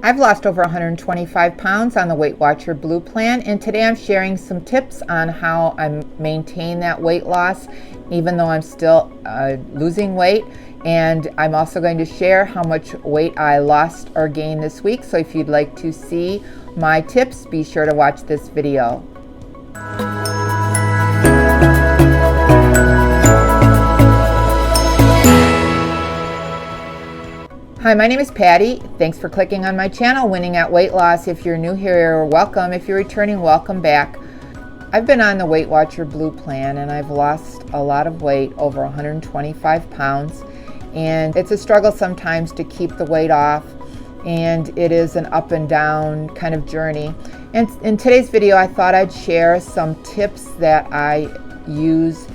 I've lost over 125 pounds on the Weight Watcher Blue plan, and today I'm sharing some tips on how I maintain that weight loss even though I'm still losing weight. And I'm also going to share how much weight I lost or gained this week. So if you'd like to see my tips, be sure to watch this video. Hi, my name is Patty. Thanks for clicking on my channel, Winning at Weight Loss. If you're new here, welcome. If you're returning, welcome back. I've been on the Weight Watcher Blue plan and I've lost a lot of weight, over 125 pounds. And it's a struggle sometimes to keep the weight off, and it is an up and down kind of journey. And in today's video, I thought I'd share some tips that I use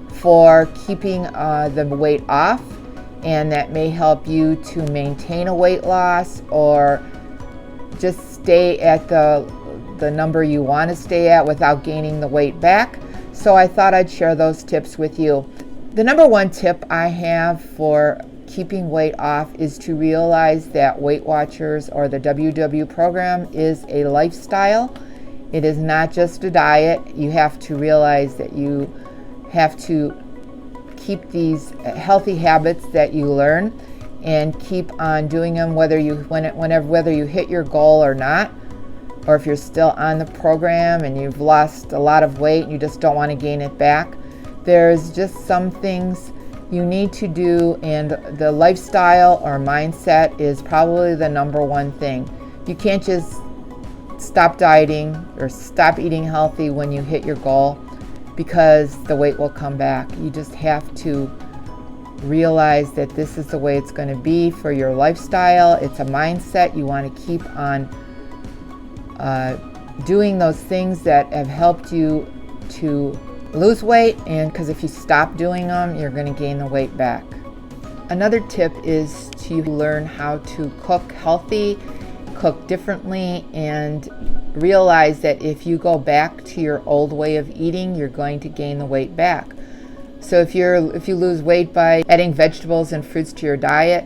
for keeping the weight off, and that may help you to maintain a weight loss or just stay at the number you want to stay at without gaining the weight back. So I thought I'd share those tips with you. The number one tip I have for keeping weight off is to realize that Weight Watchers or the WW program is a lifestyle. It is not just a diet. You have to realize that you have to keep these healthy habits that you learn and keep on doing them whether you hit your goal or not, or if you're still on the program and you've lost a lot of weight and you just don't want to gain it back. There's just some things you need to do, and the lifestyle or mindset is probably the number one thing. You can't just stop dieting or stop eating healthy when you hit your goal, because the weight will come back. You just have to realize that this is the way it's going to be for your lifestyle. It's a mindset. You want to keep on doing those things that have helped you to lose weight, and because if you stop doing them, you're going to gain the weight back. Another tip is to learn how to cook healthy, cook differently, and realize that if you go back to your old way of eating, you're going to gain the weight back. So if you lose weight by adding vegetables and fruits to your diet,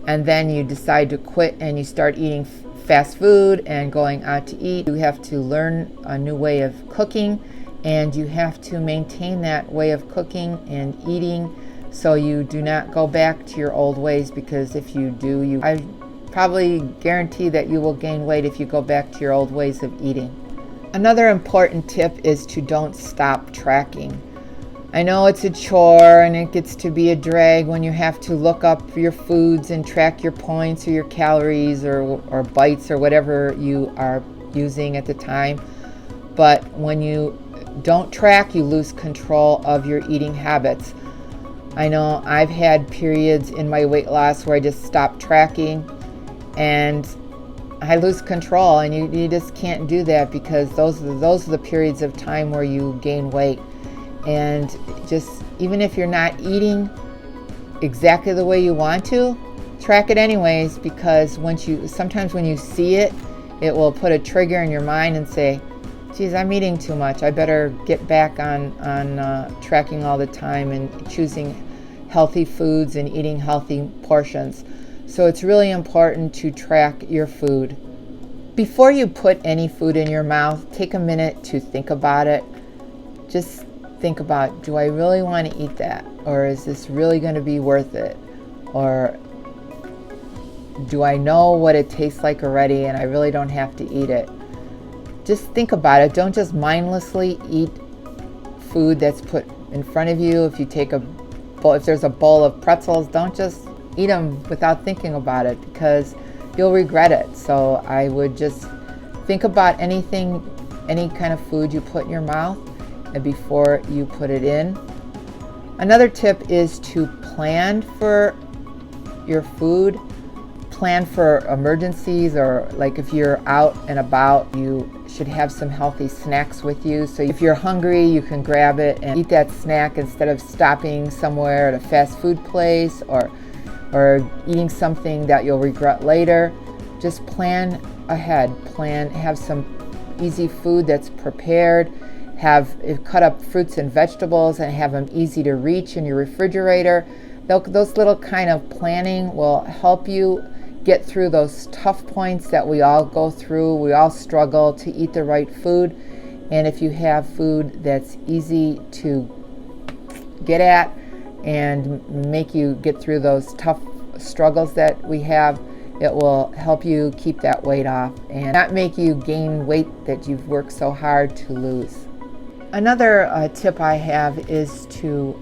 and then you decide to quit and you start eating fast food and going out to eat, you have to learn a new way of cooking, and you have to maintain that way of cooking and eating so you do not go back to your old ways, because if you do, I probably guarantee that you will gain weight if you go back to your old ways of eating. Another important tip is to don't stop tracking. I know it's a chore and it gets to be a drag when you have to look up your foods and track your points or your calories or bites or whatever you are using at the time. But when you don't track, you lose control of your eating habits. I know I've had periods in my weight loss where I just stopped tracking and I lose control, and you just can't do that, because those are the periods of time where you gain weight. And just, even if you're not eating exactly the way you want to, track it anyways, because sometimes when you see it, it will put a trigger in your mind and say, geez, I'm eating too much. I better get back on tracking all the time and choosing healthy foods and eating healthy portions. So it's really important to track your food. Before you put any food in your mouth, take a minute to think about it. Just think about, do I really want to eat that? Or is this really going to be worth it? Or do I know what it tastes like already and I really don't have to eat it? Just think about it. Don't just mindlessly eat food that's put in front of you. If there's a bowl of pretzels, don't just eat them without thinking about it, because you'll regret it. So I would just think about any kind of food you put in your mouth and before you put it in. Another tip is to plan for your food. Plan for emergencies, or like if you're out and about, you should have some healthy snacks with you. So if you're hungry, you can grab it and eat that snack instead of stopping somewhere at a fast food place or eating something that you'll regret later. Just plan ahead. Have some easy food that's prepared. Cut up fruits and vegetables and have them easy to reach in your refrigerator. Those little kind of planning will help you get through those tough points that we all go through. We all struggle to eat the right food. And if you have food that's easy to get at and make you get through those tough struggles that we have, it will help you keep that weight off and not make you gain weight that you've worked so hard to lose. Another tip I have is to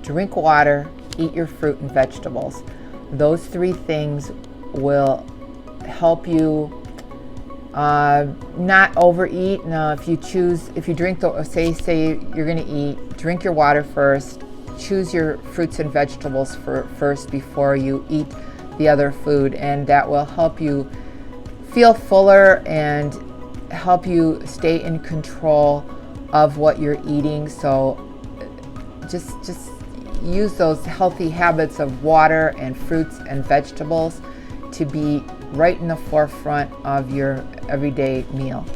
drink water, eat your fruit and vegetables. Those three things will help you not overeat. Now, if you drink say you're going to eat, drink your water first. Choose your fruits and vegetables first before you eat the other food, and that will help you feel fuller and help you stay in control of what you're eating. So just use those healthy habits of water and fruits and vegetables to be right in the forefront of your everyday meal.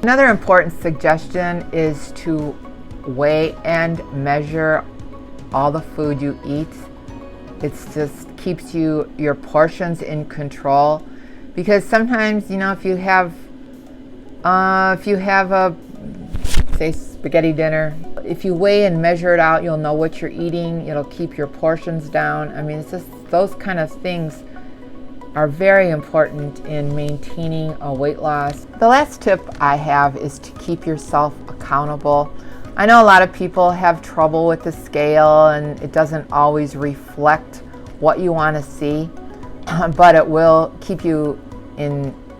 Another important suggestion is to weigh and measure all the food you eat. It just keeps your portions in control, because sometimes, if you have a say spaghetti dinner, if you weigh and measure it out, you'll know what you're eating. It'll keep your portions down. I mean, it's just those kind of things are very important in maintaining a weight loss. The last tip I have is to keep yourself accountable. I know a lot of people have trouble with the scale and it doesn't always reflect what you want to see, but it will keep you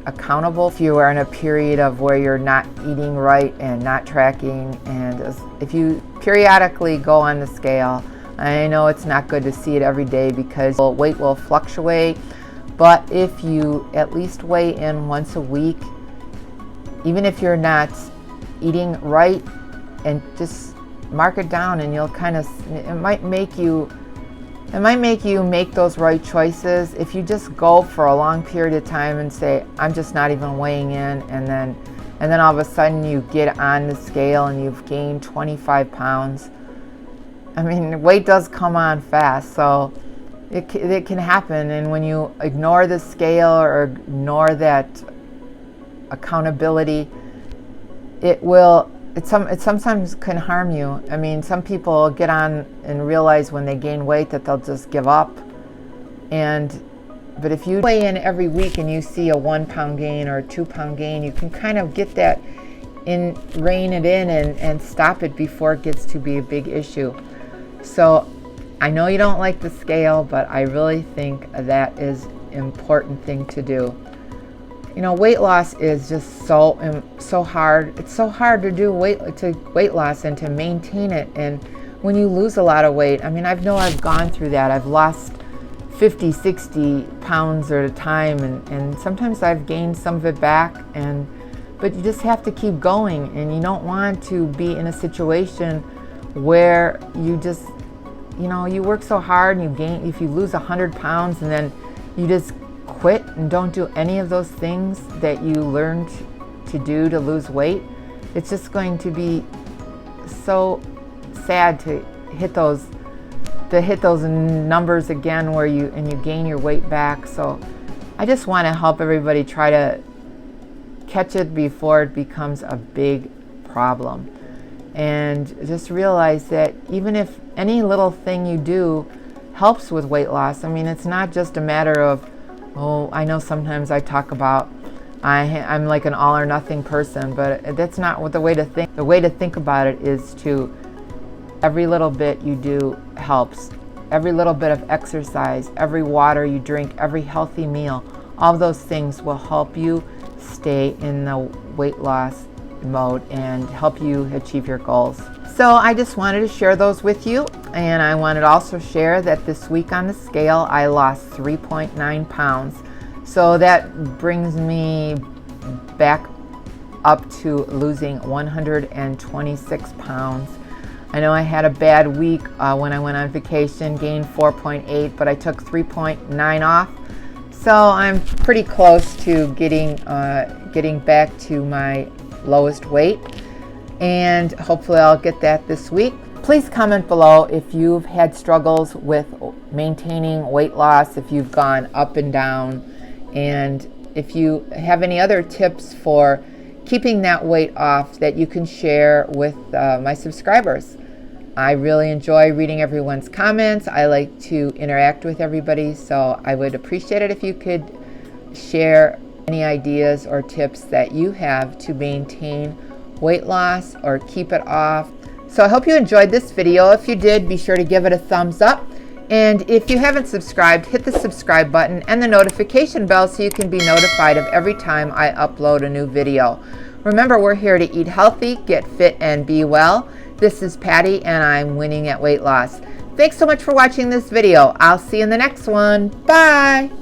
accountable if you are in a period of where you're not eating right and not tracking. And if you periodically go on the scale, I know it's not good to see it every day because weight will fluctuate, but if you at least weigh in once a week, even if you're not eating right, and just mark it down, and it might make you make those right choices. If you just go for a long period of time and say, I'm just not even weighing in, and then all of a sudden you get on the scale and you've gained 25 pounds. I mean, weight does come on fast, so it can happen. And when you ignore the scale or ignore that accountability, it sometimes can harm you. I mean, some people get on and realize when they gain weight that they'll just give up. But if you weigh in every week and you see a 1 pound gain or a 2 pound gain, you can kind of get that rein it in and stop it before it gets to be a big issue. So I know you don't like the scale, but I really think that is an important thing to do. Weight loss is just so hard. It's so hard to do weight loss and to maintain it. And when you lose a lot of weight, I mean, I've gone through that. I've lost 50, 60 pounds at a time, and sometimes I've gained some of it back. But you just have to keep going, and you don't want to be in a situation where you just, you work so hard and if you lose 100 pounds and then you just quit and don't do any of those things that you learned to do to lose weight, it's just going to be so sad to hit those numbers again where you gain your weight back. So I just want to help everybody try to catch it before it becomes a big problem, and just realize that even if any little thing you do helps with weight loss, I mean, it's not just a matter of, I know sometimes I talk about I'm like an all or nothing person, but that's not what the way to think. The way to think about it is to every little bit you do helps. Every little bit of exercise, every water you drink, every healthy meal, all those things will help you stay in the weight loss mode and help you achieve your goals. So I just wanted to share those with you, and I wanted to also share that this week on the scale I lost 3.9 pounds. So that brings me back up to losing 126 pounds. I know I had a bad week when I went on vacation, gained 4.8, but I took 3.9 off. So I'm pretty close to getting back to my lowest weight, and hopefully I'll get that this week. Please comment below if you've had struggles with maintaining weight loss, if you've gone up and down, and if you have any other tips for keeping that weight off that you can share with my subscribers. I really enjoy reading everyone's comments. I like to interact with everybody, so I would appreciate it if you could share any ideas or tips that you have to maintain weight loss or keep it off. So I hope you enjoyed this video. If you did, be sure to give it a thumbs up. And if you haven't subscribed, hit the subscribe button and the notification bell so you can be notified of every time I upload a new video. Remember, we're here to eat healthy, get fit, and be well. This is Patty, and I'm Winning at Weight Loss. Thanks so much for watching this video. I'll see you in the next one. Bye.